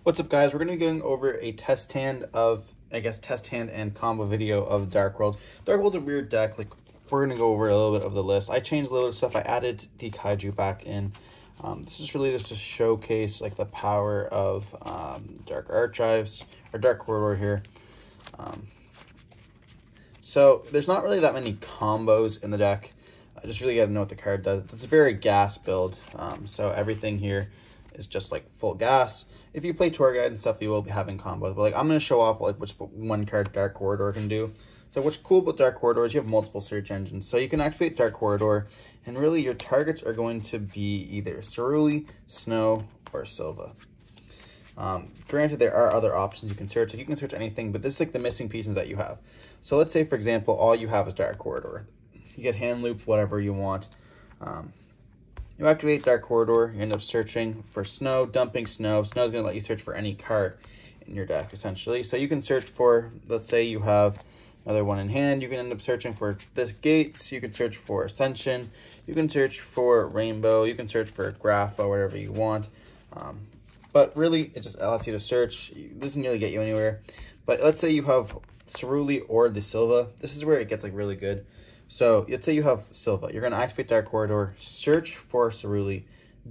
What's up, guys? We're going to be going over a test hand and combo video of Dark World. Dark World's a weird deck. Like, we're going to go over a little bit of the list. I changed a little bit of stuff. I added the Kaiju back in. This is really just to showcase like the power of Dark Archives or Dark Corridor here. So there's not really that many combos in the deck. I just really got to know what the card does. It's a very gas build, so everything here is just like full gas. If you play Tour Guide and stuff, you will be having combos. But like, I'm going to show off like which one card Dark Corridor can do. So what's cool about Dark Corridor is you have multiple search engines. So you can activate Dark Corridor, and really your targets are going to be either Ceruli, Snow, or Silva. Granted, there are other options you can search. So you can search anything, but this is like the missing pieces that you have. So let's say, for example, all you have is Dark Corridor. You get hand looped, whatever you want. You activate Dark Corridor, you end up searching for Snow, dumping Snow. Snow is going to let you search for any card in your deck, essentially. So you can search for, let's say you have another one in hand, you can end up searching for this Gates, you can search for Ascension, you can search for Rainbow, you can search for Grapha, whatever you want. But really, it just allows you to search. It doesn't really get you anywhere. But let's say you have Ceruli or the Silva. This is where it gets like really good. So let's say you have Silva. You're going to activate Dark Corridor, search for Ceruli,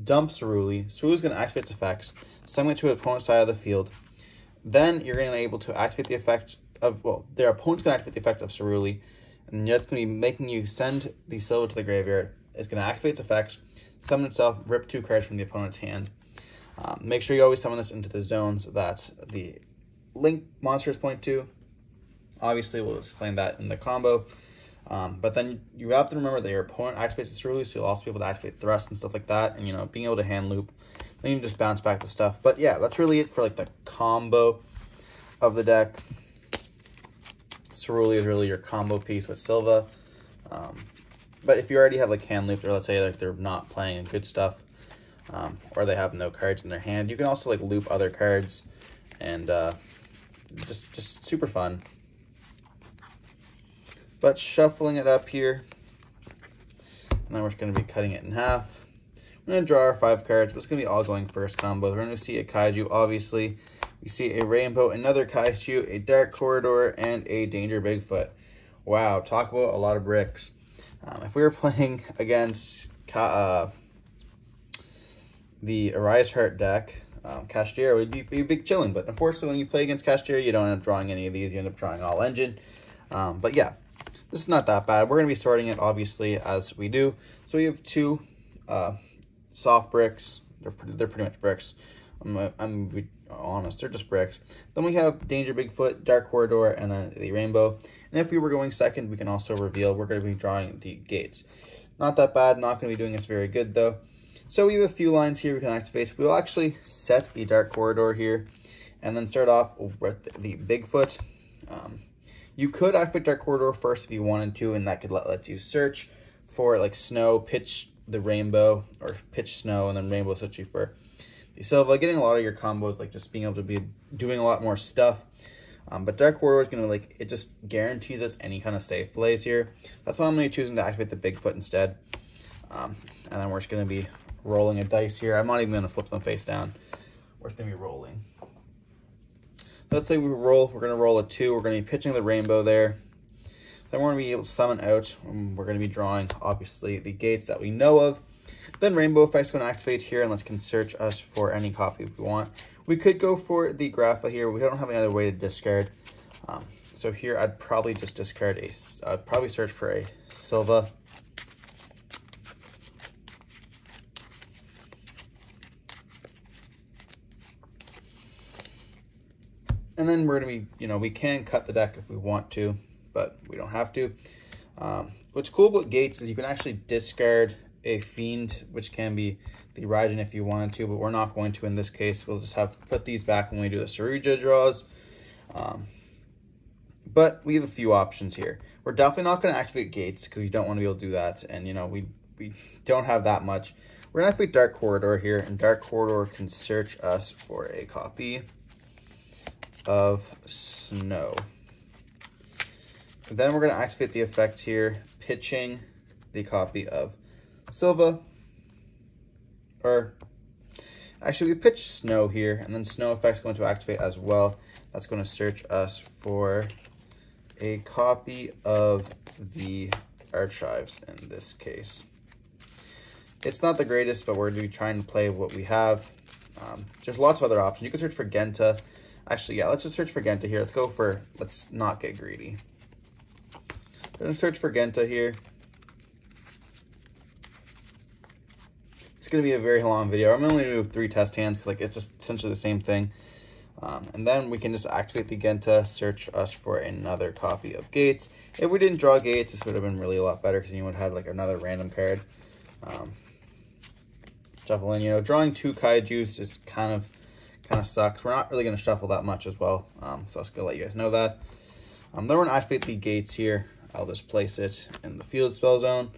dump Ceruli. Ceruli's going to activate its effects, send it to an opponent's side of the field. Then you're going to be able to activate the effect of, well, their opponent's going to activate the effect of Ceruli, and that's going to be making you send the Silva to the graveyard. It's going to activate its effects, summon itself, rip 2 cards from the opponent's hand. Make sure you always summon this into the zones that the link monsters point to. Obviously, we'll explain that in the combo. But then you have to remember that your opponent activates the Ceruli, so you'll also be able to activate Thrust and stuff like that, and, you know, being able to hand loop. Then you can just bounce back the stuff. But yeah, that's really it for like the combo of the deck. Ceruli is really your combo piece with Silva. But if you already have like hand looped, or let's say like they're not playing good stuff, or they have no cards in their hand, you can also like loop other cards, and just super fun. But shuffling it up here, and then we're just going to be cutting it in half. We're going to draw our 5 cards, but it's going to be all going first combos. We're going to see a Kaiju, obviously. We see a Rainbow, another Kaiju, a Dark Corridor, and a Danger Bigfoot. Wow, talk about a lot of bricks. If we were playing against the Arise Heart deck, Cashier would be big chilling. But unfortunately, when you play against Cashier, you don't end up drawing any of these. You end up drawing all engine. But yeah. This is not that bad. We're going to be sorting it, obviously, as we do. So we have 2 soft bricks. They're pretty much bricks. I'm be honest, they're just bricks. Then we have Danger Bigfoot, Dark Corridor, and then the Rainbow. And if we were going second, we can also reveal we're going to be drawing the Gates. Not that bad. Not going to be doing this very good, though. So we have a few lines here we can activate. We'll actually set a Dark Corridor here, and then start off with the Bigfoot. You could activate Dark Corridor first if you wanted to, and that could let you search for like Snow, pitch the Rainbow, or pitch Snow, and then Rainbow search you for the Silva. Getting a lot of your combos, like just being able to be doing a lot more stuff. But Dark Corridor is going to, like, it just guarantees us any kind of safe plays here. That's why I'm going to be choosing to activate the Bigfoot instead. And then we're just going to be rolling a dice here. I'm not even going to flip them face down. We're just going to be rolling. Let's say we roll, we're going to roll a 2. We're going to be pitching the Rainbow there. Then we're going to be able to summon out. We're going to be drawing, obviously, the Gates that we know of. Then Rainbow Effect's going to activate here, and let's can search us for any copy if we want. We could go for the Grapha here. We don't have any other way to discard. So here, I'd probably just discard I'd probably search for a Silva. And then we're going to be, you know, we can cut the deck if we want to, but we don't have to. What's cool about Gates is you can actually discard a Fiend, which can be the Raijin if you wanted to, but we're not going to in this case. We'll just have to put these back when we do the Saruja draws. But we have a few options here. We're definitely not going to activate Gates because we don't want to be able to do that. And, you know, we don't have that much. We're going to activate Dark Corridor here, and Dark Corridor can search us for a copy of Snow. And then we're going to activate the effect here, pitching the copy of Silva, or Actually, we pitch Snow here, and then Snow effect's going to activate as well. That's going to search us for a copy of the Archives in this case. It's not the greatest, but we're going to be trying to play what we have. There's lots of other options. You can search for Genta. Actually, yeah, let's just search for Genta here. Let's not get greedy. We're going to search for Genta here. It's going to be a very long video. I'm only going to do 3 test hands because it's just essentially the same thing. And then we can just activate the Genta, search us for another copy of Gates. If we didn't draw Gates, this would have been really a lot better because you would have had another random card. Shuffle in, drawing 2 Kaijus just kind of sucks. We're not really going to shuffle that much as well. So I was going to let you guys know that. Then we're going to activate the Gates here. I'll just place it in the field spell zone.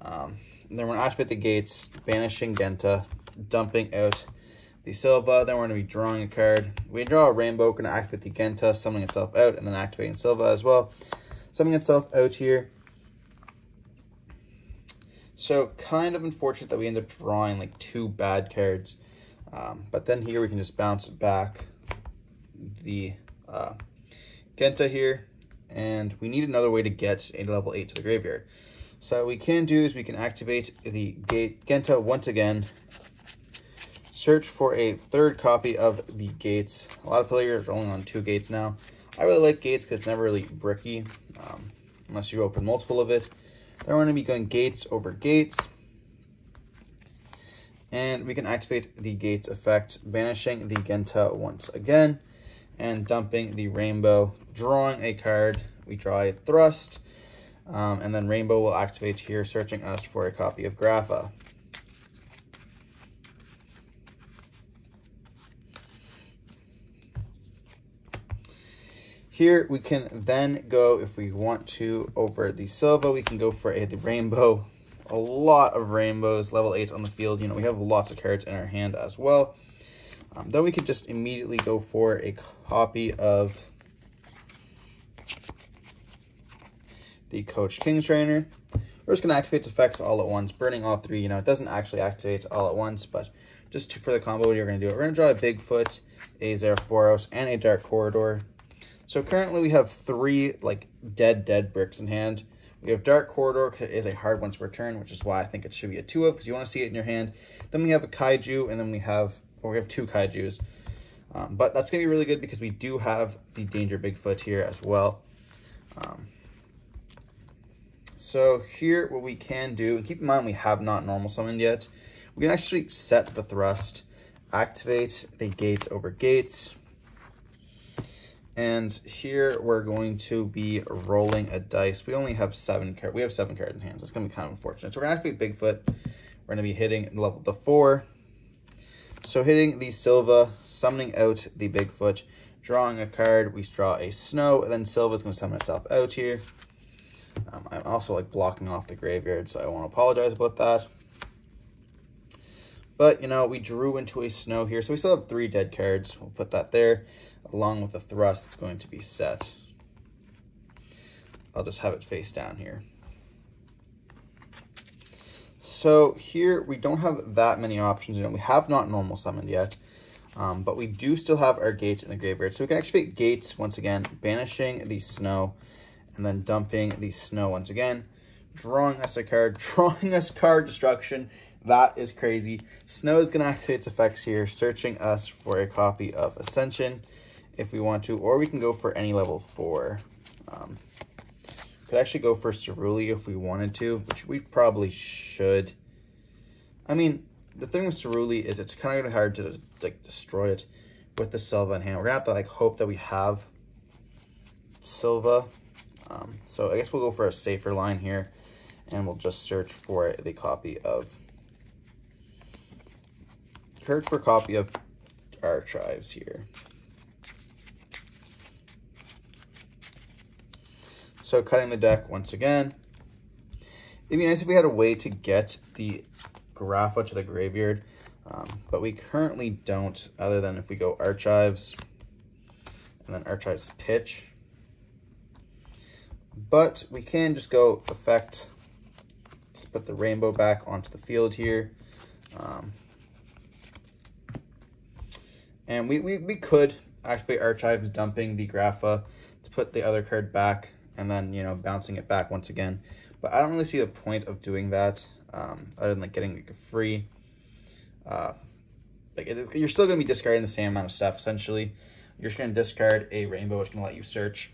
And then we're going to activate the Gates, banishing Genta, dumping out the Silva. Then we're going to be drawing a card. We draw a Rainbow, we're going to activate the Genta, summoning itself out, and then activating Silva as well. Summoning itself out here. So kind of unfortunate that we end up drawing 2 bad cards. But then here we can just bounce back the Genta here. And we need another way to get a level 8 to the graveyard. So what we can do is we can activate the Genta once again. Search for a 3rd copy of the Gates. A lot of players are only on 2 Gates now. I really like Gates because it's never really bricky, unless you open multiple of it. Then we're going to be going Gates over Gates. And we can activate the Gates effect, banishing the Genta once again, and dumping the Rainbow, drawing a card. We draw a Thrust, and then Rainbow will activate here, searching us for a copy of Grapha. Here we can then go, if we want to, over the Silva, we can go for the Rainbow. A lot of Rainbows, level 8s on the field. We have lots of cards in our hand as well. Then we could just immediately go for a copy of the Coach King's Trainer. We're just going to activate effects all at once, burning all 3. It doesn't actually activate all at once, but just for the combo, we're going to do it. We're going to draw a Bigfoot, a Zeraforos, and a Dark Corridor. So currently we have 3 dead bricks in hand. We have Dark Corridor is a hard one to return, which is why I think it should be a 2 of, because you want to see it in your hand. Then we have a Kaiju, and then we have 2 Kaijus. But that's going to be really good because we do have the Danger Bigfoot here as well. So here what we can do, and keep in mind we have not normal summoned yet, we can actually set the Thrust, activate the Gates over Gates. And here we're going to be rolling a dice. We only have 7 cards. We have 7 cards in hand, so it's going to be kind of unfortunate. So we're going to activate Bigfoot. We're going to be hitting level 4. So hitting the Silva, summoning out the Bigfoot, drawing a card. We draw a Snow, and then Silva's going to summon itself out here. I'm also blocking off the graveyard, so I want to apologize about that. But, we drew into a Snow here, so we still have 3 dead cards. We'll put that there, along with the Thrust that's going to be set. I'll just have it face down here. So here, we don't have that many options. We have not normal summoned yet, but we do still have our Gates in the graveyard. So we can activate Gates once again, banishing the Snow, and then dumping the Snow once again, drawing us a card, drawing us card destruction. That is crazy. Snow is going to activate its effects here, searching us for a copy of Ascension if we want to, or we can go for any level 4. Could actually go for Cerulea if we wanted to, which we probably should. I mean, the thing with Cerulea is it's kind of hard to destroy it with the Silva in hand. We're going to have to hope that we have Silva. So I guess we'll go for a safer line here, and we'll just search for the copy of Archives here. So cutting the deck once again. It'd be nice if we had a way to get the Grapha to the graveyard, but we currently don't, other than if we go Archives and then Archives pitch. But we can just go effect, just put the Rainbow back onto the field here. And we could activate Archives, dumping the Grapha to put the other card back, and then, you know, bouncing it back once again. But I don't really see the point of doing that, other than like getting like a free, you're still going to be discarding the same amount of stuff, essentially. You're just going to discard a rainbow, which is going to let you search.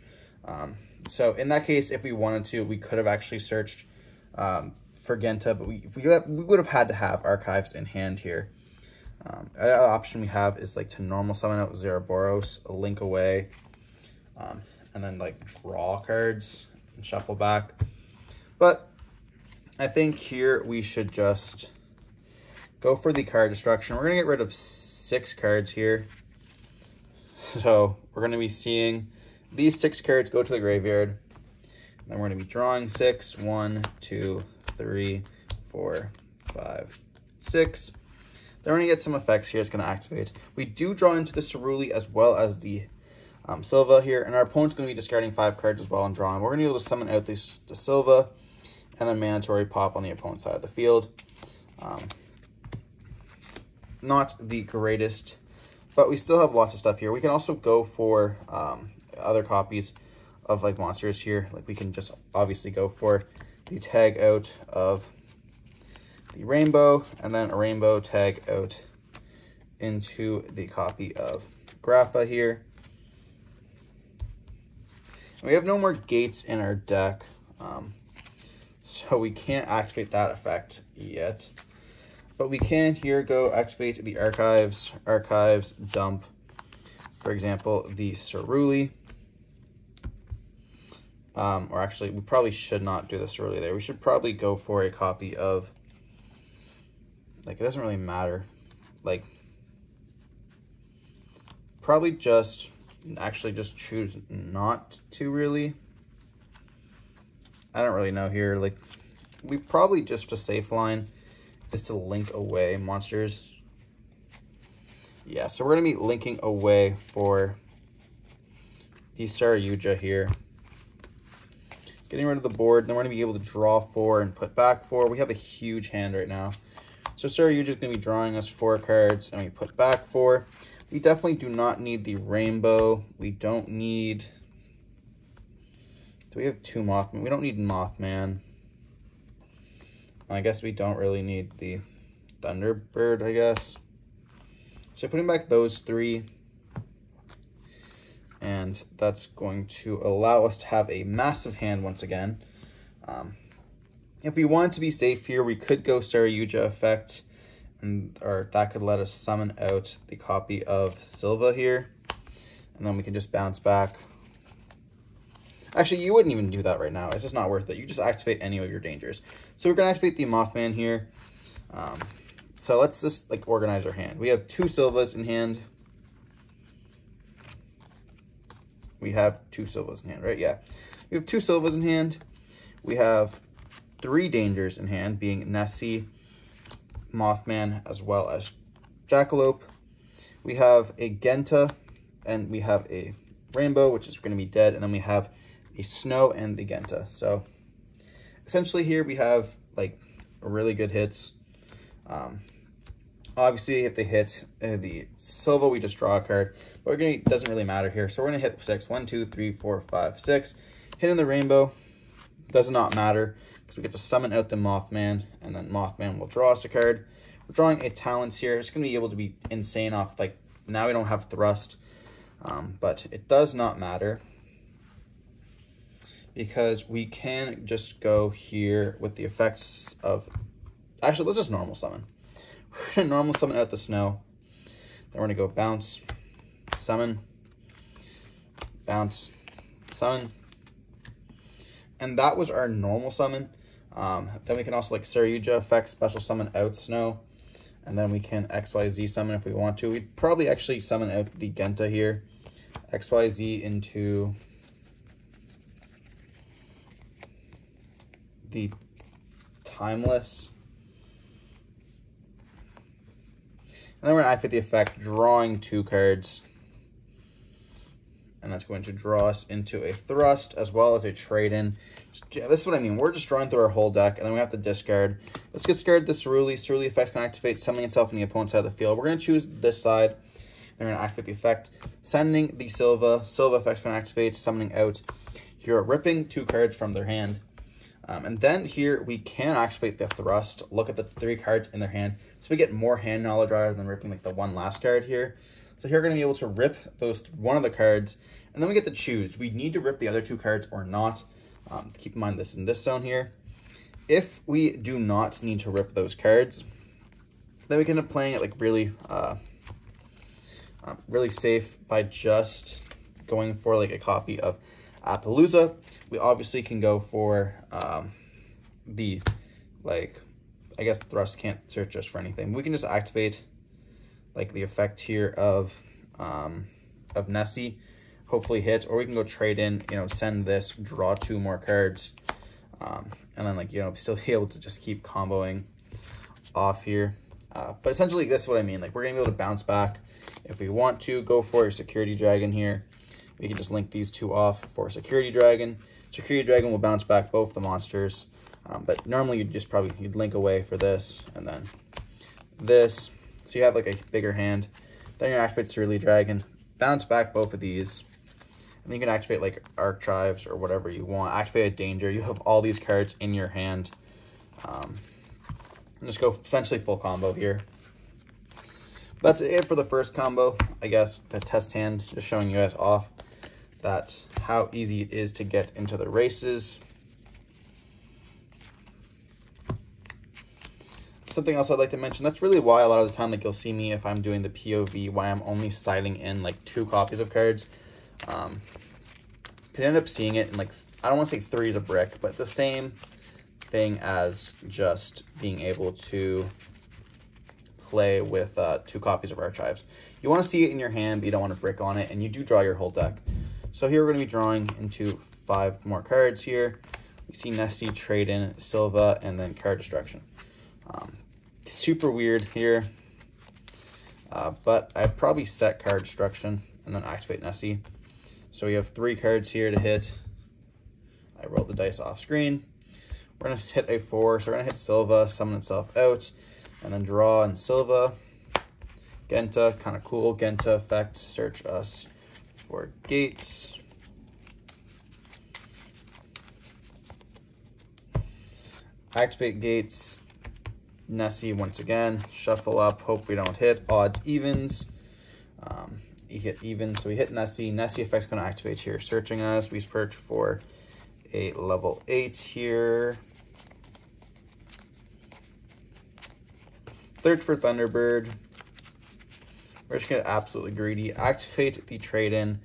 So in that case, if we wanted to, we could have actually searched for Genta, but we would have had to have Archives in hand here. The other option we have is like to normal summon out Zeraboros, a Link Away, and then like draw cards and shuffle back. But I think here we should just go for the card destruction. We're going to get rid of 6 cards here. So we're going to be seeing these 6 cards go to the graveyard. And then we're going to be drawing 6. 1, 2, 3, 4, 5, 6. Then we're going to get some effects here. It's going to activate. We do draw into the Ceruli as well as the Silva here. And our opponent's going to be discarding 5 cards as well and drawing. We're going to be able to summon out the Silva and then mandatory pop on the opponent's side of the field. Not the greatest, but we still have lots of stuff here. We can also go for other copies of like monsters here. Like we can just obviously go for the tag out of the rainbow, and then a rainbow tag out into the copy of Grapha here. And we have no more gates in our deck, so we can't activate that effect yet. But we can here go activate the Archives, dump, for example, the Ceruli. Or actually, we probably should not do the Ceruli there. We should probably go for a copy of, like, it doesn't really matter. Like, probably just, actually just choose not to really. I don't really know here. Like, we probably just a safe line is to link away monsters. Yeah, so we're going to be linking away for the Saryuja here. Getting rid of the board, then we're going to be able to draw 4 and put back 4. We have a huge hand right now. So Saryuja is going to be drawing us 4 cards, and we put back 4. We definitely do not need the rainbow. We don't need... Do we have 2 Mothman? We don't need Mothman. I guess we don't really need the Thunderbird, I guess. So putting back those 3. And that's going to allow us to have a massive hand once again. If we want to be safe here, we could go Saryuja effect, or that could let us summon out the copy of Silva here. And then we can just bounce back. Actually, you wouldn't even do that right now. It's just not worth it. You just activate any of your dangers. So we're going to activate the Mothman here. So let's just like organize our hand. We have 2 Silvas in hand. We have 2 Silvas in hand, right? Yeah. We have 2 Silvas in hand. We have 3 dangers in hand, being Nessie, Mothman, as well as Jackalope. We have a Genta, and we have a Rainbow, which is going to be dead, and then we have a Snow and the Genta. So essentially here we have like really good hits. Obviously, if they hit the Silva, we just draw a card. But we're gonna, doesn't really matter here. So we're going to hit 6. 1, 2, 3, 4, 5, 6. Hitting the rainbow does not matter because we get to summon out the Mothman, and then Mothman will draw us a card. We're drawing a Talents here. It's going to be able to be insane off, like, now we don't have Thrust. But it does not matter because we can just go here with the effects of... Actually, let's just normal summon. We're going to normal summon out the Snow. Then we're going to go bounce, summon, bounce, summon. And that was our normal summon. Then we can also like Saryuja effect, special summon out Snow. And then we can XYZ summon if we want to. We'd probably actually summon out the Genta here. XYZ into the Timeless. And then we're going to activate the effect, drawing 2 cards. And that's going to draw us into a Thrust as well as a Trade-In. Yeah, this is what I mean. We're just drawing through our whole deck, and then we have to discard. Let's discard the Ceruli. Ceruli effect's going to activate, summoning itself on the opponent's side of the field. We're going to choose this side. They're going to activate the effect, sending the Silva. Silva effect's going to activate, summoning out. You're ripping 2 cards from their hand. And then here we can activate the Thrust. Look at the 3 cards in their hand. So we get more hand knowledge rather than ripping like the one last card here. So here we're going to be able to rip one of the cards. And then we get to choose. We need to rip the other 2 cards or not. Keep in mind this in this zone here. If we do not need to rip those cards, then we can end up playing it like really, really safe by just going for like a copy of Appaloosa. We obviously can go for the, like, I guess Thrust can't search us for anything. We can just activate like the effect here of Nessie, hopefully hit, or we can go trade in, you know, send this, draw 2 more cards, and then, like, you know, still be able to just keep comboing off here. But essentially, this is what I mean. Like, we're going to be able to bounce back. If we want to go for a Security Dragon here, we can just link these 2 off for Security Dragon. Security Dragon will bounce back both the monsters. But normally, you'd link away for this, and then this. So you have, like, a bigger hand. Then you activate Cerulean Dragon, bounce back both of these. And you can activate, like, Archives or whatever you want. Activate a Danger. You have all these cards in your hand. And just go essentially full combo here. That's it for the first combo, I guess. The test hand, just showing you guys off that's how easy it is to get into the races. Something else I'd like to mention, that's really why a lot of the time, like, you'll see me if I'm doing the POV, why I'm only siding in like 2 copies of cards. Could end up seeing it in, like, I don't want to say 3 is a brick, but it's the same thing as just being able to play with 2 copies of Archives. You want to see it in your hand, but you don't want to brick on it, and you do draw your whole deck. So here we're going to be drawing into 5 more cards here. We see Nessie, trade in, Silva, and then card destruction. Super weird here, but I'd probably set card destruction and then activate Nessie. So we have 3 cards here to hit. I rolled the dice off screen. We're going to hit a 4, so we're going to hit Silva, summon itself out, and then draw in Silva. Genta, kind of cool. Genta effect, search us for gates. Activate gates. Nessie once again, shuffle up, hope we don't hit. Odds, evens. You hit even, so we hit Nessie. Nessie effect's going to activate here, searching us. We search for a level 8 here. Search for Thunderbird. We're just going to get absolutely greedy. Activate the trade-in.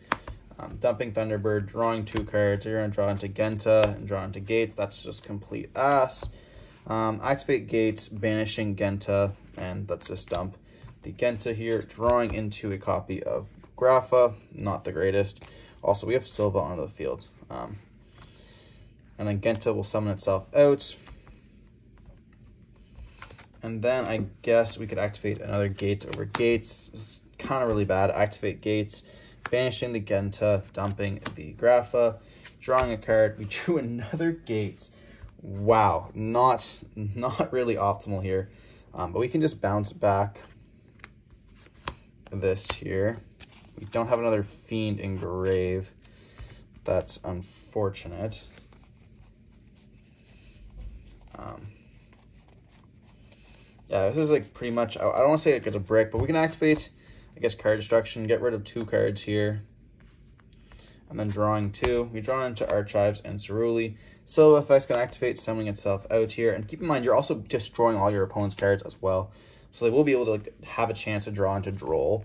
Dumping Thunderbird, drawing 2 cards. You're going to draw into Genta and draw into Gates. That's just complete ass. Activate Gates, banishing Genta, and let's just dump the Genta here, drawing into a copy of Grapha, not the greatest. Also, we have Silva onto the field. And then Genta will summon itself out. And then I guess we could activate another Gates over Gates. This is kind of really bad. Activate Gates, banishing the Genta, dumping the Grapha, drawing a card. We drew another Gates. Wow, not really optimal here. But we can just bounce back this here. We don't have another Fiend Engrave. That's unfortunate. Yeah, this is like pretty much, I don't want to say it gets a brick, but we can activate, I guess, card destruction, get rid of 2 cards here. And then drawing 2. We draw into Archives and Cerulean. So effect's going to activate, summoning itself out here. And keep in mind, you're also destroying all your opponent's cards as well. So they will be able to, like, have a chance to draw into Droll.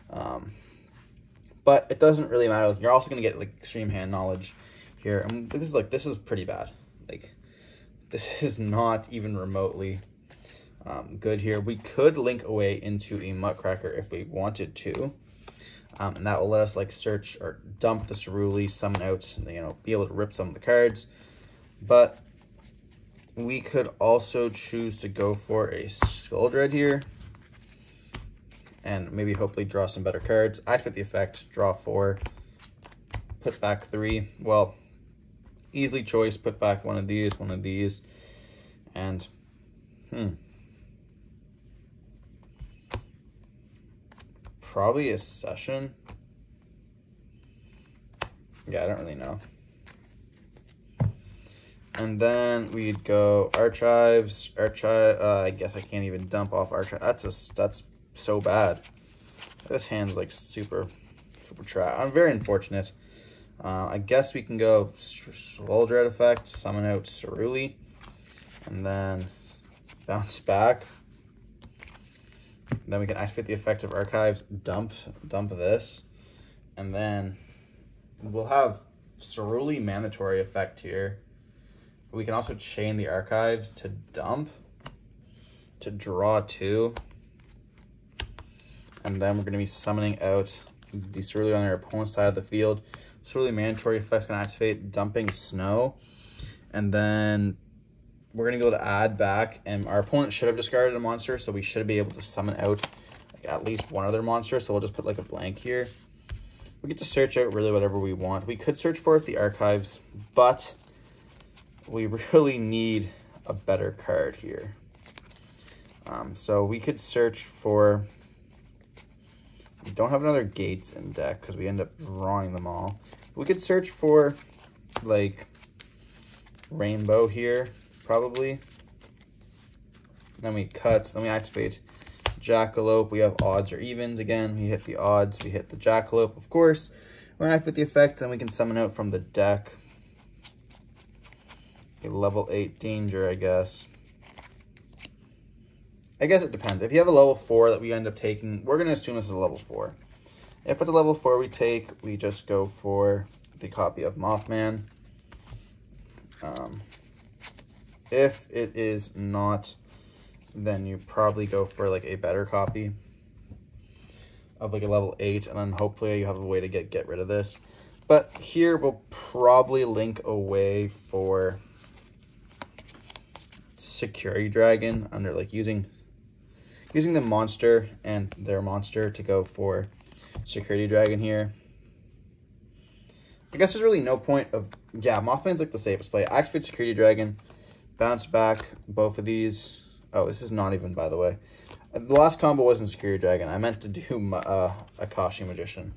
But it doesn't really matter. Like, you're also going to get, like, extreme hand knowledge here. And this is pretty bad. Like, this is not even remotely good here. We could link away into a Muttcracker if we wanted to. And that will let us, like, search or dump the Cerulean, summon out, you know, be able to rip some of the cards. But we could also choose to go for a Skulldread here. And maybe hopefully draw some better cards. Activate the effect, draw 4, put back 3. Well, easily choice, put back one of these, and probably a session. Yeah, I don't really know. And then we'd go archives. I guess I can't even dump off archive. That's so bad. This hand's like super trash. I'm very unfortunate. I guess we can go Soul Dread effect, summon out Ceruli, and then bounce back. Then we can activate the effect of archives, dump this, and then we'll have Ceruli mandatory effect here. We can also chain the archives to dump, to draw 2, and then we're going to be summoning out the Ceruli on their opponent's side of the field. Ceruli mandatory effects can activate dumping snow, and then we're going to be able to add back, and our opponent should have discarded a monster, so we should be able to summon out like at least one other monster, so we'll just put like a blank here. We get to search out really whatever we want. We could search for the archives, but we really need a better card here. So we could search for... We don't have another Gates in deck because we end up drawing them all. We could search for, like, Rainbow here, probably. Then we cut, then we activate Jackalope. We have odds or evens again. We hit the odds, we hit the Jackalope, of course. We're gonna activate the effect, then we can summon out from the deck a level 8 danger, I guess. I guess it depends. If you have a level 4 that we end up taking, we're going to assume this is a level 4. If it's a level 4 we take, we just go for the copy of Mothman. If it is not, then you probably go for like a better copy of like a level 8, and then hopefully you have a way to get rid of this. But here we'll probably link away for Security Dragon under like using the monster and their monster to go for Security Dragon here. I guess there's really no point of... Yeah, Mothman's like the safest play. Activate Security Dragon, bounce back both of these. Oh, this is not even, by the way. The last combo wasn't Security Dragon. I meant to do Akashi Magician.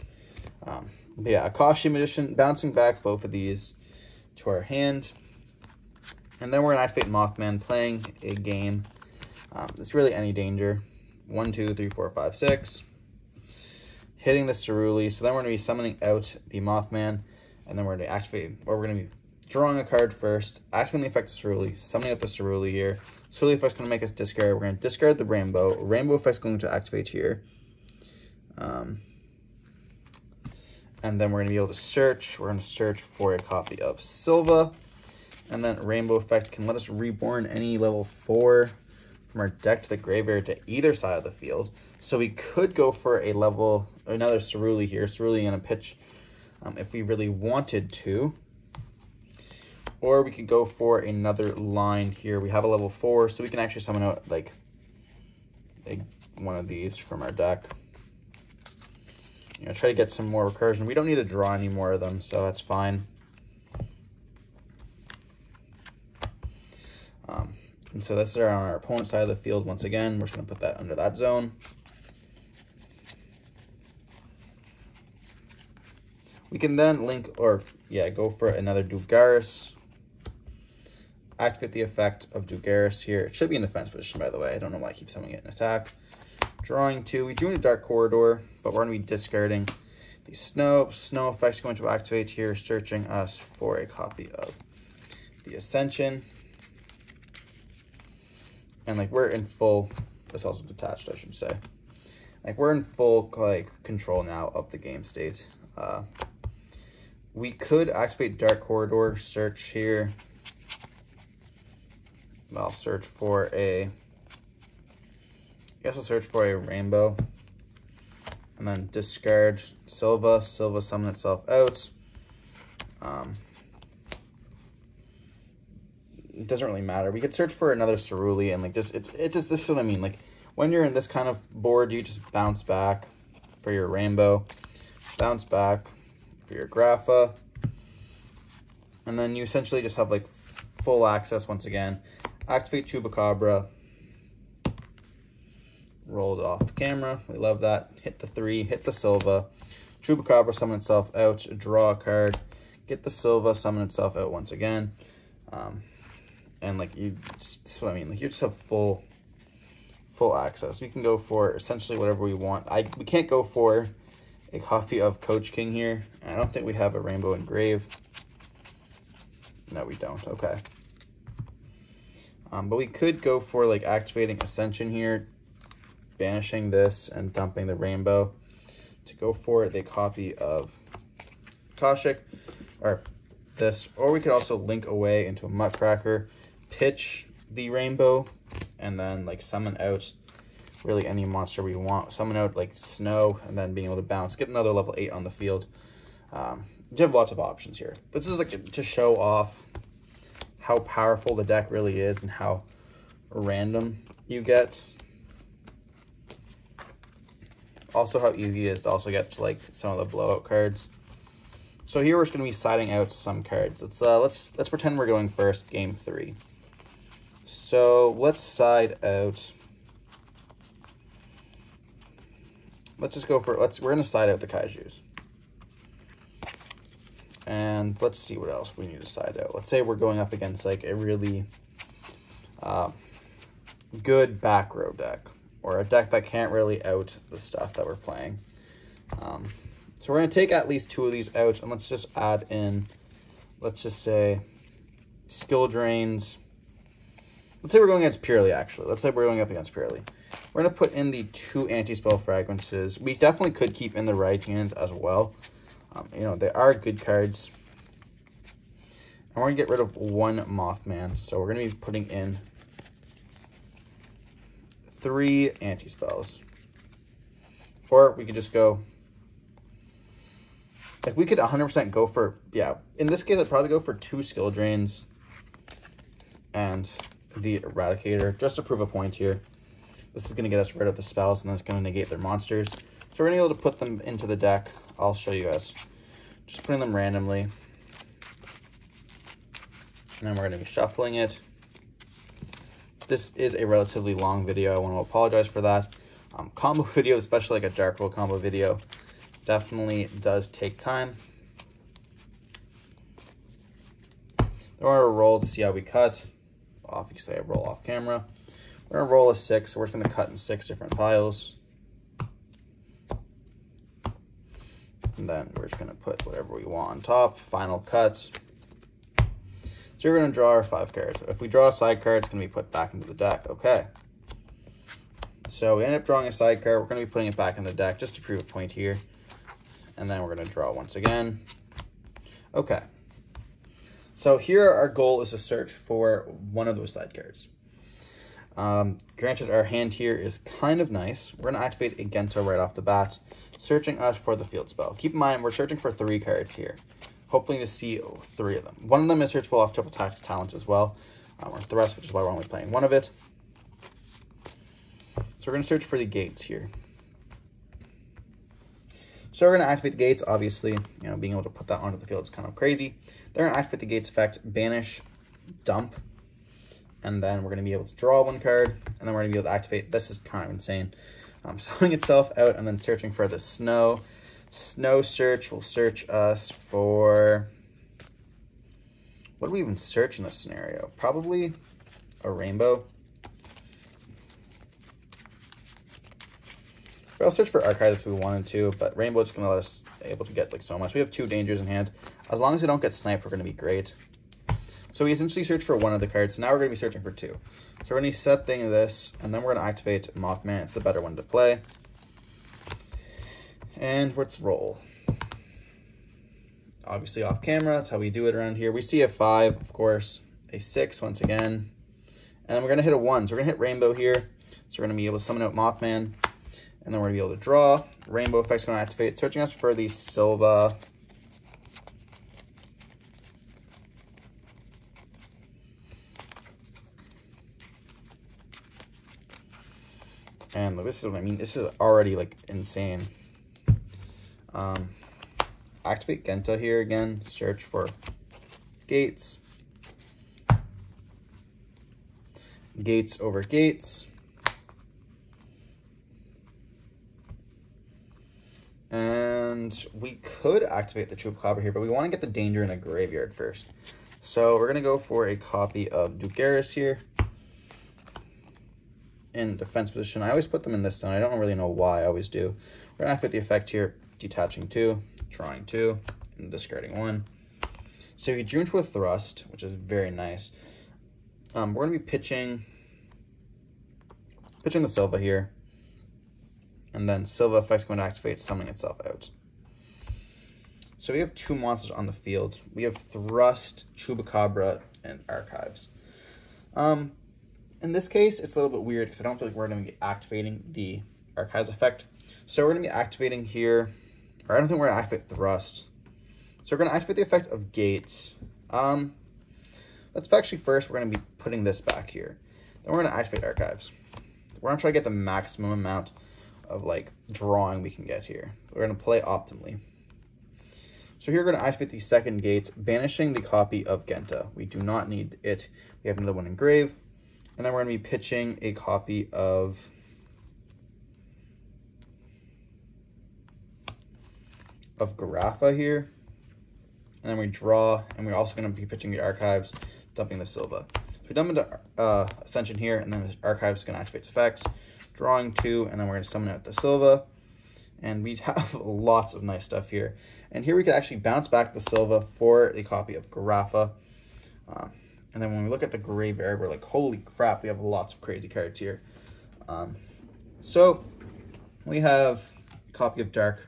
But yeah, Akashi Magician, bouncing back both of these to our hand. And then we're going to activate Mothman, playing a game. It's really any danger. 1, 2, 3, 4, 5, 6. Hitting the Ceruli. So then we're going to be summoning out the Mothman. And then we're going to activate, or we're going to be drawing a card first, activating the effect of Ceruli, summoning out the Ceruli here. Ceruli effect's going to make us discard. We're going to discard the Rainbow. Rainbow effect's going to activate here. And then we're going to be able to search. We're going to search for a copy of Silva. And then Rainbow effect can let us reborn any level 4 from our deck to the graveyard to either side of the field. So we could go for another Ceruli here. Ceruli in a pitch if we really wanted to. Or we could go for another line here. We have a level 4, so we can actually summon out like one of these from our deck. You know, try to get some more recursion. We don't need to draw any more of them, so that's fine. And so this is on our opponent's side of the field once again. We're just going to put that under that zone. We can then link, or yeah, go for another Dugaris. Activate the effect of Dugaris here. It should be in defense position, by the way. I don't know why I keep summoning it in attack. Drawing 2. We drew in a Dark Corridor, but we're going to be discarding the Snow. Snow effect's going to activate here, searching us for a copy of the Ascension. And like we're in full, this also detached, I should say. Like we're in full like control now of the game state. We could activate Dark Corridor, search here. I'll search for a, I guess I'll search for a Rainbow. And then discard Silva. Silva summon itself out. It doesn't really matter. We could search for another Ceruli and like this. This is what I mean. Like when you're in this kind of board, you just bounce back for your Rainbow, bounce back for your Grapha, and then you essentially just have like full access once again. Activate Chupacabra, rolled off the camera. We love that. Hit the 3, hit the Silva. Chupacabra, summon itself out, draw a card, get the Silva, summon itself out once again. And like that's what I mean. Like you just have full access. We can go for essentially whatever we want. We can't go for a copy of Coach King here. I don't think we have a Rainbow Engrave. No, we don't. Okay. But we could go for like activating Ascension here, banishing this and dumping the Rainbow to go for the copy of Koshik, or this. Or we could also link away into a Muttcracker, pitch the Rainbow, and then like summon out really any monster we want. Summon out like Snow, and then being able to bounce, get another level 8 on the field. You have lots of options here. This is like to show off how powerful the deck really is and how random you get. Also how easy it is to also get to like some of the blowout cards. So here we're just gonna be siding out some cards. Let's pretend we're going first, game 3. So let's side out. Let's just go for we're gonna side out the Kaijus. And let's see what else we need to side out. Let's say we're going up against like a really good back row deck, or a deck that can't really out the stuff that we're playing. So we're going to take at least 2 of these out, and let's just add in, let's just say, skill drains. Let's say we're going against Purely, actually. Let's say we're going up against Purely. We're going to put in the 2 anti-spell fragrances. We definitely could keep in the right hands as well. You know, they are good cards. And we're going to get rid of 1 Mothman. So we're going to be putting in 3 anti-spells. Or we could just go, like we could 100% go for, yeah, in this case I'd probably go for 2 skill drains and the Eradicator, just to prove a point here. This is going to get us rid of the spells, and then it's going to negate their monsters. So we're going to be able to put them into the deck. I'll show you guys. Just putting them randomly. And then we're going to be shuffling it. This is a relatively long video. I want to apologize for that. Combo video, especially like a Dark World combo video, definitely does take time. Then we're going to roll to see how we cut. Obviously, I roll off camera. We're going to roll a 6, so we're just going to cut in 6 different piles. And then we're just going to put whatever we want on top. Final cuts. So we're going to draw our 5 cards. If we draw a side card, it's going to be put back into the deck. Okay. So we end up drawing a side card. We're going to be putting it back in the deck just to prove a point here. And then we're going to draw once again. Okay. So here our goal is to search for one of those side cards. Granted, our hand here is kind of nice. We're going to activate a Gento right off the bat, searching us for the field spell. Keep in mind, we're searching for 3 cards here, hoping to see 3 of them. One of them is searchable off Triple Tactics Talents as well, or the rest, which is why we're only playing one of it. So we're going to search for the gates here. So we're going to activate the gates, obviously. You know, being able to put that onto the field is kind of crazy. Then we're going to activate the gates effect, banish, dump. And then we're going to be able to draw 1 card. And then we're going to be able to activate, this is kind of insane, summoning itself out and then searching for the Snow. Snow search will search us for, what do we even search in this scenario? Probably a Rainbow. But I'll search for Archive if we wanted to, but Rainbow is going to let us able to get like so much. We have 2 dangers in hand. As long as we don't get sniped, we're going to be great. So we essentially search for 1 of the cards. So now we're going to be searching for 2. So we're going to set thing this, and then we're going to activate Mothman. It's the better one to play. And let's roll. Obviously off camera, that's how we do it around here. We see a 5, of course, a 6 once again, and then we're going to hit a 1. So we're going to hit Rainbow here. So we're going to be able to summon out Mothman. And then we're going to be able to draw. Rainbow effect's going to activate, searching us for the Silva. And look, this is what I mean. This is already like insane. Activate Genta here again. Search for gates. Gates over gates. And we could activate the Chupacabra here, but we want to get the danger in a graveyard first. So we're going to go for a copy of Dugaris here in defense position. I always put them in this zone. I don't really know why. I always do. We're going to activate the effect here, detaching 2, drawing 2, and discarding 1. So we drew into a thrust, which is very nice. We're going to be pitching the Silva here. And then Silva effect's going to activate, summoning itself out. So we have 2 monsters on the field. We have Thrust, Chupacabra, and Archives. In this case, it's a little bit weird because I don't feel like we're going to be activating the Archives effect. So we're going to be activating here, or I don't think we're going to activate Thrust. So we're going to activate the effect of Gates. Let's actually first, we're going to be putting this back here. Then we're going to activate Archives. We're going to try to get the maximum amount of like drawing we can get here. We're going to play optimally. So here we're going to activate the second Gates, banishing the copy of Genta. We do not need it. We have another one in Grave. And then we're going to be pitching a copy of Garrafa here. And then we draw, and we're also going to be pitching the Archives, dumping the Silva. So we dump into Ascension here, and then the Archives is going to activate its effects. Drawing 2, and then we're going to summon out the Silva. And we have lots of nice stuff here. And here we can actually bounce back the Silva for a copy of Garrafa. And then when we look at the graveyard, we're like, holy crap, we have lots of crazy cards here. So we have a copy of Dark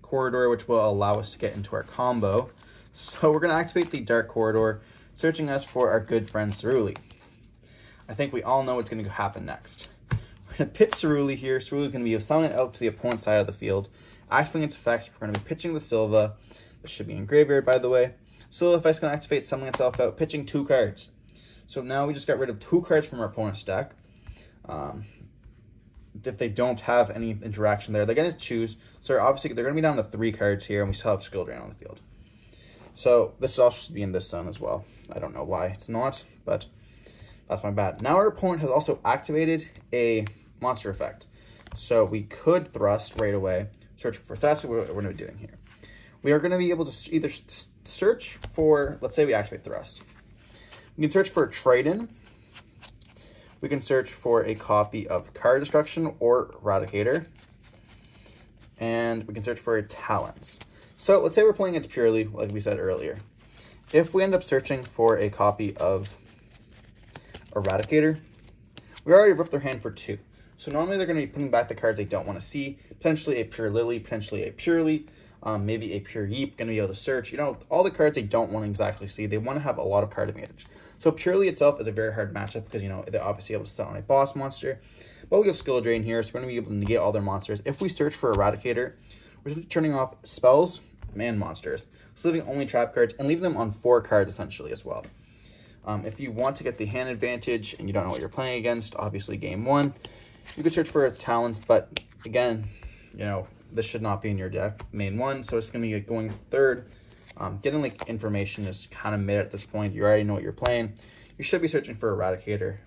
Corridor, which will allow us to get into our combo. So we're going to activate the Dark Corridor, searching us for our good friend Ceruli. I think we all know what's going to happen next. We're going to pitch Ceruli here. Ceruli is going to be summoned out to the opponent's side of the field. Activating its effect, we're going to be pitching the Silva. This should be in graveyard, by the way. Silva effect is going to activate, summoning itself out, pitching 2 cards. So now we just got rid of 2 cards from our opponent's deck. If they don't have any interaction there, they're going to choose. So obviously they're going to be down to 3 cards here, and we still have Skill Drain on the field. So this also should be in this zone as well. I don't know why it's not, but that's my bad. Now our opponent has also activated a monster effect. So we could Thrust right away. Search for Thrust, what we're going to be doing here. We are going to be able to either search for, let's say we activate Thrust. We can search for a Trident. We can search for a copy of Card Destruction or Eradicator. And we can search for a Talons. So let's say we're playing against Purely, like we said earlier. If we end up searching for a copy of Eradicator, we already ripped their hand for 2. So normally they're going to be putting back the cards they don't want to see. Potentially a Pure Lily, potentially a Purely, maybe a Pure Yeep, going to be able to search. You know, all the cards they don't want to exactly see. They want to have a lot of card advantage. So Purely itself is a very hard matchup because, you know, they're obviously able to set on a boss monster. But we have Skill Drain here, so we're going to be able to negate all their monsters. If we search for Eradicator, we're just turning off spells and monsters. So leaving only trap cards and leaving them on 4 cards essentially as well. If you want to get the hand advantage and you don't know what you're playing against, obviously game 1, you could search for Talons, but again, you know, this should not be in your deck, main 1, so it's going to be going 3rd. Getting like information is kind of mid at this point. You already know what you're playing. You should be searching for Eradicator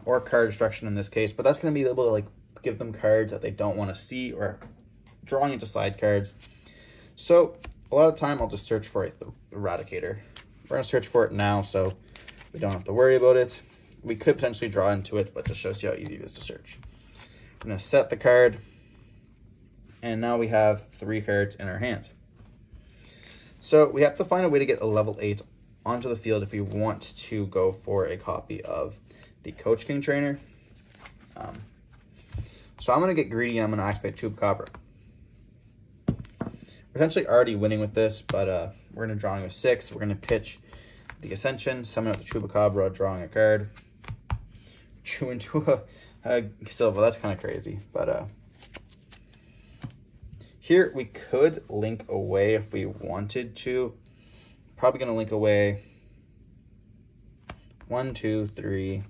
or Card Destruction in this case, but that's going to be able to like give them cards that they don't want to see or drawing into side cards. So a lot of time I'll just search for a Eradicator. We're going to search for it now, so we don't have to worry about it. We could potentially draw into it, but just shows you how easy it is to search. I'm going to set the card, and now we have 3 cards in our hand. So we have to find a way to get a level 8 onto the field if we want to go for a copy of the Coach King Trainer. So I'm going to get greedy, and I'm going to activate Chupacabra. We're essentially already winning with this, but we're going to drawing a 6. We're going to pitch the Ascension, summon out the Chupacabra, drawing a card. Chew into a Silva. That's kind of crazy, but here we could link away if we wanted to. Probably going to link away 1, 2, 3,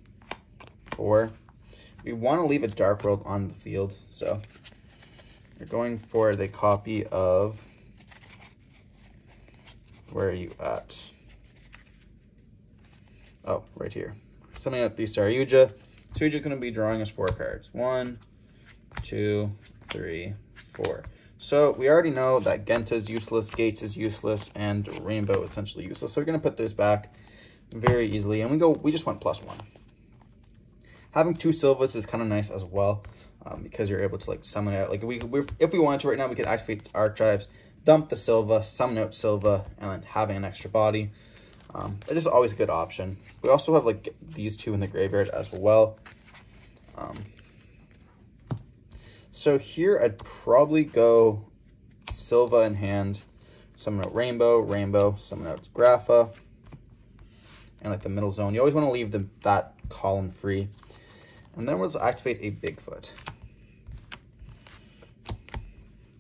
4. We want to leave a Dark World on the field, so we're going for the copy of, where are you at? Oh, right here. Something out the Saryuja. Saryuja's going to be drawing us 4 cards. 1, 2, 3, 4. So we already know that Genta is useless, Gates is useless, and Rainbow is essentially useless. So we're going to put this back very easily. And we just went +1. Having 2 Silvas is kind of nice as well, because you're able to like summon out. Like if we wanted to right now, we could activate Archives, dump the Silva, summon out Silva, and then having an extra body. It is always a good option. We also have like these 2 in the graveyard as well. So here I'd probably go Silva in hand, summon out Rainbow, Rainbow, summon out Grapha, and like the middle zone. You always want to leave that column free. And then let's activate a Bigfoot.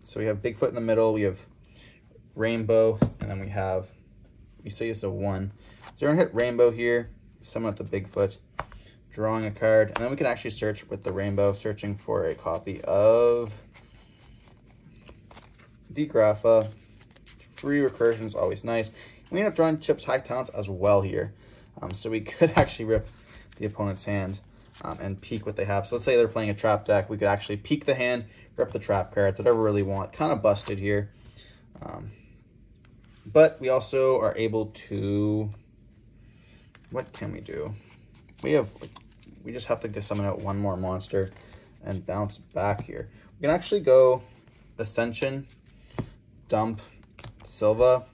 So we have Bigfoot in the middle, we have Rainbow, and then we say it's a 1. So we're gonna hit Rainbow here, summon out the Bigfoot, drawing a card, and then we can actually search with the Rainbow, searching for a copy of the Grapha. Free recursion is always nice. We end up drawing chip tag talents as well here. So we could actually rip the opponent's hand and peek what they have. So let's say they're playing a trap deck. We could actually peek the hand, rip the trap cards, whatever we really want. Kind of busted here. But we also are able to, what can we do? We just have to summon out 1 more monster and bounce back here. We can actually go Ascension, dump Silva,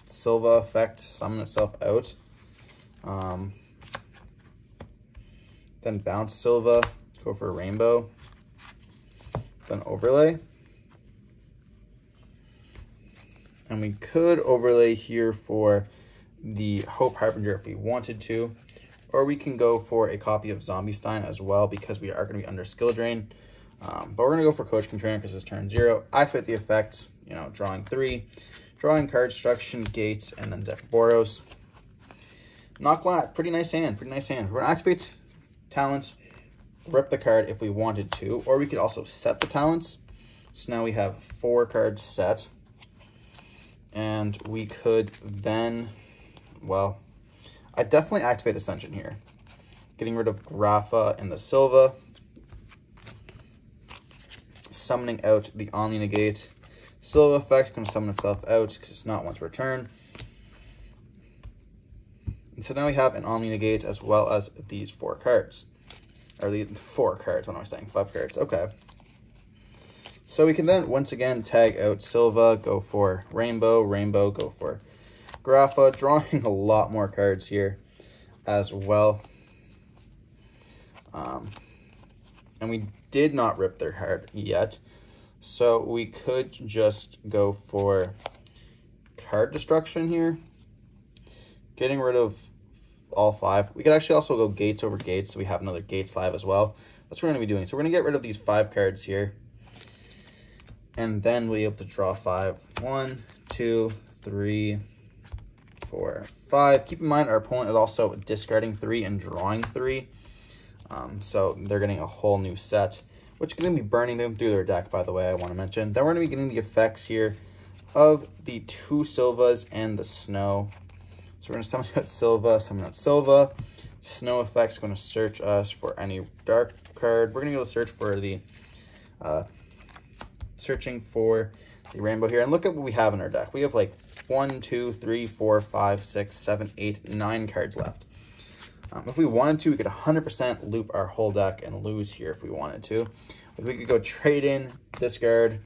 Silva effect, summon itself out. Then bounce Silva, go for Rainbow, then overlay. And we could overlay here for the Hope Harbinger if we wanted to. Or we can go for a copy of Zombie Stein as well, because we are going to be under skill drain. But we're going to go for Coach Contrarian because it's turn 0. Activate the effect, drawing 3. Drawing card destruction, Gates, and then Zephyr. Not glad. Pretty nice hand. We're going to activate talents, rip the card if we wanted to. Or we could also set the talents. So now we have 4 cards set. And we could then, well, I definitely activate Ascension here. Getting rid of Grapha and the Silva. Summoning out the Omni Negate. Silva effect can summon itself out because it's not once per turn. And so now we have an Omni Negate as well as these 4 cards. Or the 4 cards, what am I saying? 5 cards, okay. So we can then once again tag out Silva, go for Rainbow, Rainbow, go for Grapha, drawing a lot more cards here as well. And we did not rip their card yet. So we could just go for card destruction here. Getting rid of all 5. We could actually also go Gates over Gates, so we have another Gates live as well. That's what we're going to be doing. So we're going to get rid of these 5 cards here. And then we'll be able to draw 5. 1, 2, 3, 4, 5. Keep in mind, our opponent is also discarding 3 and drawing 3. So they're getting a whole new set, which is going to be burning them through their deck, by the way, I want to mention. Then we're going to be getting the effects here of the 2 Silvas and the Snow. So we're going to summon out Silva. Snow effect's going to search us for any dark card. We're going to go search for the... searching for the Rainbow here, and look at what we have in our deck. We have like 1, 2, 3, 4, 5, 6, 7, 8, 9 cards left. If we wanted to, we could 100% loop our whole deck and lose here if we wanted to. We could go trade in, discard,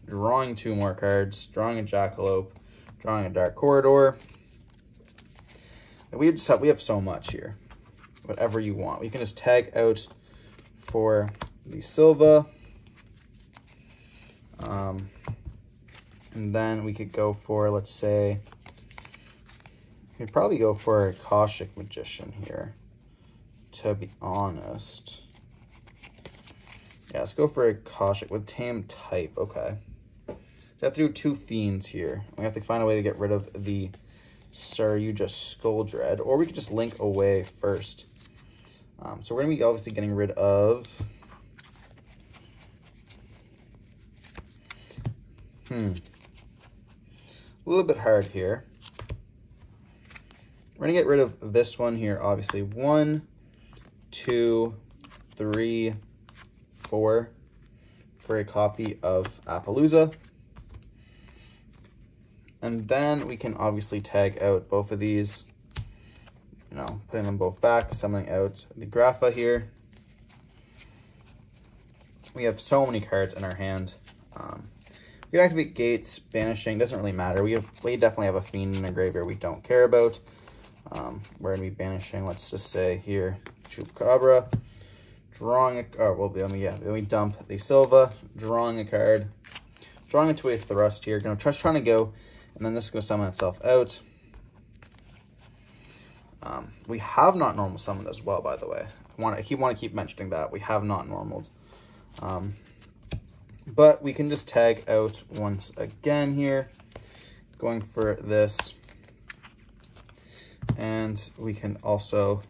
drawing 2 more cards, drawing a Jackalope, drawing a Dark Corridor. And we have so much here. Whatever you want. We can just tag out for the Silva. And then we could go for, let's say, we'd probably go for a Caustic Magician here, to be honest. Yeah, let's go for a Caustic with Tame Type, okay. So I have to do 2 Fiends here. We have to find a way to get rid of the Saryuja Skull Dread, or we could just link away first. So we're going to be obviously getting rid of... A little bit hard here. We're going to get rid of this one here, obviously. 1, 2, 3, 4 for a copy of Appaloosa. And then we can obviously tag out both of these, you know, putting them both back, summoning out the Grapha here. We have so many cards in our hand. We can activate Gates, Banishing, doesn't really matter. We definitely have a Fiend in a graveyard we don't care about. We're going to be banishing, let's just say here, Chupacabra, drawing then we dump the Silva, drawing a card, drawing into a Thrust here, going to just trying to go, and then this is going to summon itself out. We have not normal summoned as well, by the way. I want to keep mentioning that. We have not normaled. But we can just tag out once again here, going for this. And we can also,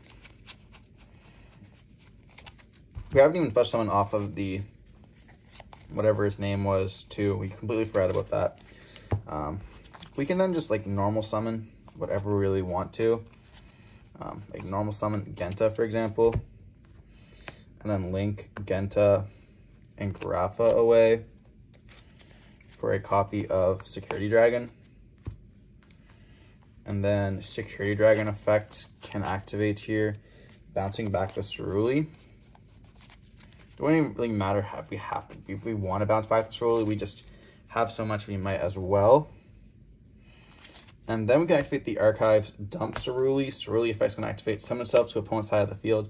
we haven't even special summoned off of the, whatever his name was too. We completely forgot about that. We can then just like normal summon whatever we really want to. Like normal summon Genta, for example. And then link Genta and Grapha away for a copy of Security Dragon. And then Security Dragon effect can activate here, bouncing back the Ceruli. It wouldn't even really matter if we want to bounce back the Ceruli, we just have so much we might as well. And then we can activate the Archives, dump Ceruli. Ceruli effect's going to activate, summon itself to opponent's side of the field.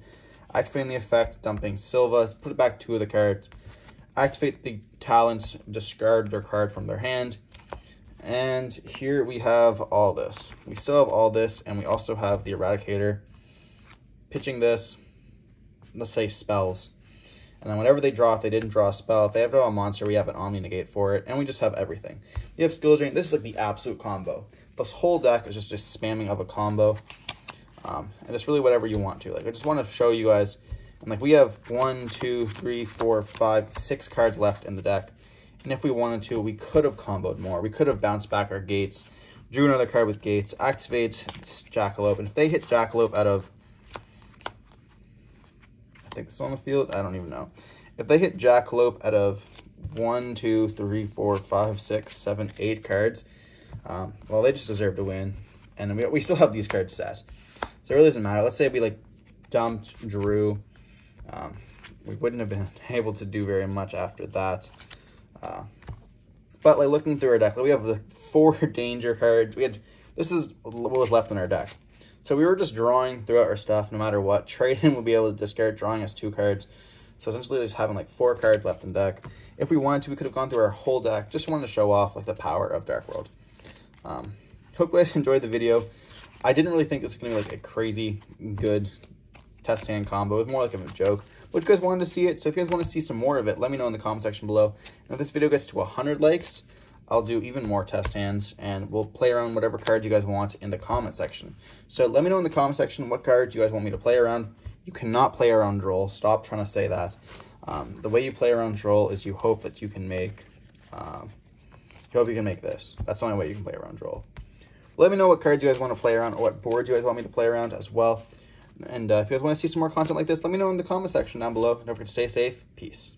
Activating the effect, dumping Silva, put it back 2 of the cards. Activate the Talents, discard their card from their hand. And here we have all this. We still have all this, and we also have the Eradicator. Pitching this, let's say spells. And then whenever they draw, if they didn't draw a spell, if they have to draw a monster, we have an Omni Negate for it, and we just have everything. We have Skill Drain. This is like the absolute combo. This whole deck is just a spamming of a combo. And it's really whatever you want to. Like, I just want to show you guys. And like, we have 1, 2, 3, 4, 5, 6 cards left in the deck. And if we wanted to, we could have comboed more. We could have bounced back our Gates, drew another card with Gates, activate Jackalope. And if they hit Jackalope out of, I think it's on the field, I don't even know. If they hit Jackalope out of 1, 2, 3, 4, 5, 6, 7, 8 cards, well, they just deserve to win. And we still have these cards set. So it really doesn't matter. Let's say we like dumped, drew. We wouldn't have been able to do very much after that. But like looking through our deck, we have the 4 danger cards. This is what was left in our deck. So we were just drawing throughout our stuff no matter what. Trading would be able to discard, drawing us 2 cards. So essentially just having like 4 cards left in deck. If we wanted to, we could have gone through our whole deck. Just wanted to show off like the power of Dark World. Hope you guys enjoyed the video. I didn't really think this was going to be like a crazy good test hand combo. It was more like a joke. But you guys wanted to see it, so if you guys want to see some more of it, let me know in the comment section below. And if this video gets to 100 likes, I'll do even more test hands, and we'll play around whatever cards you guys want in the comment section. So let me know in the comment section what cards you guys want me to play around. You cannot play around Droll. Stop trying to say that. The way you play around Droll is you hope that you can make, this. That's the only way you can play around Droll. Let me know what cards you guys want to play around, or what boards you guys want me to play around as well. And if you guys want to see some more content like this, let me know in the comment section down below. Don't forget to stay safe. Peace.